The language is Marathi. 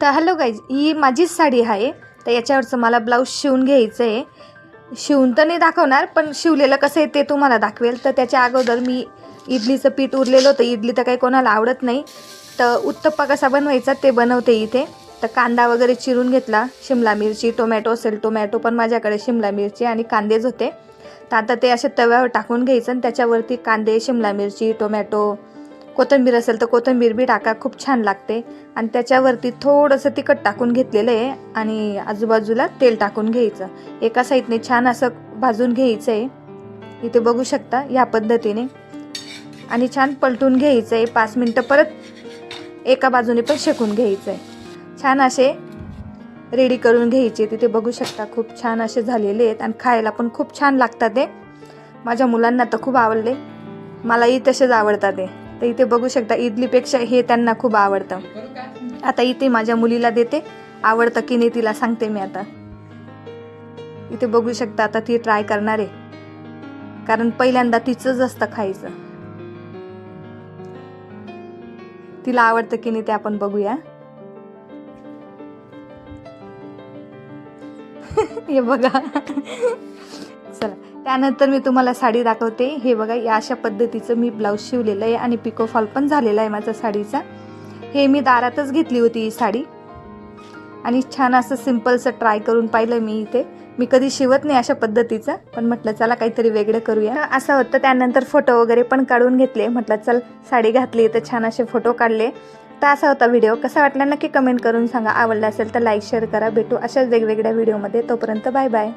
तर हॅलो गाईज, ही माझीच साडी आहे. तर याच्यावरचं मला ब्लाऊज शिवून घ्यायचं आहे. शिवून तर नाही दाखवणार, पण शिवलेलं कसं आहे ते तुम्हाला दाखवेल. तर त्याच्या अगोदर मी इडलीचं पीठ उरलेलं होतं. इडली तर काही कोणाला आवडत नाही, तर उत्तप्पा कसा बनवायचा ते बनवते इथे. तर कांदा वगैरे चिरून घेतला, शिमला मिरची, टोमॅटो असेल टोमॅटो, पण माझ्याकडे शिमला मिरची आणि कांदेच होते. तर आता ते असे तव्यावर टाकून घ्यायचं आणि त्याच्यावरती कांदे, शिमला मिरची, टोमॅटो, कोथिंबीर असेल तर कोथिंबीर बी टाका, खूप छान लागते. आणि त्याच्यावरती थोडंसं तिखट टाकून घेतलेलं आहे आणि आजूबाजूला तेल टाकून घ्यायचं. एका साईडने छान असं भाजून घ्यायचं आहे, इथे बघू शकता या पद्धतीने. आणि छान पलटून घ्यायचं आहे 5 मिनटं, परत एका बाजूने पण शेकून घ्यायचं आहे. छान असे रेडी करून घ्यायचे. तिथे बघू शकता खूप छान असे झालेले आहेत आणि खायला पण खूप छान लागतात. ते माझ्या मुलांना तर खूप आवडले, मलाही तसेच आवडतात ते. तर इथे बघू शकता इडलीपेक्षा हे त्यांना खूप आवडतं. आता इथे माझ्या मुलीला देते, आवडतं की नाही तिला सांगते मी आता. इथे बघू शकता आता ती ट्राय करणार आहे, कारण पहिल्यांदा तिचंच असतं खायचं. तिला आवडतं की नाही ते आपण बघूया. हे बघा. चला, त्यानंतर मी तुम्हाला साडी दाखवते. हे बघा, या अशा पद्धतीचं मी ब्लाऊज शिवलेलं आहे आणि पिको फॉल पण झालेला आहे माझा साडीचा. हे मी दारातच घेतली होती ही साडी आणि छान असं सिम्पलचं ट्राय करून पाहिलं मी इथे. मी कधी शिवत नाही अशा पद्धतीचं, पण म्हटलं चला काहीतरी वेगळं करूया असं होतं. त्यानंतर फोटो वगैरे पण काढून घेतले. म्हटलं चल साडी घातली तर छान असे फोटो काढले. तर असा होता व्हिडिओ. कसा वाटला नक्की कमेंट करून सांगा. आवडला असेल तर लाईक शेअर करा. भेटू अशाच वेगवेगळ्या व्हिडिओमध्ये. तोपर्यंत बाय बाय.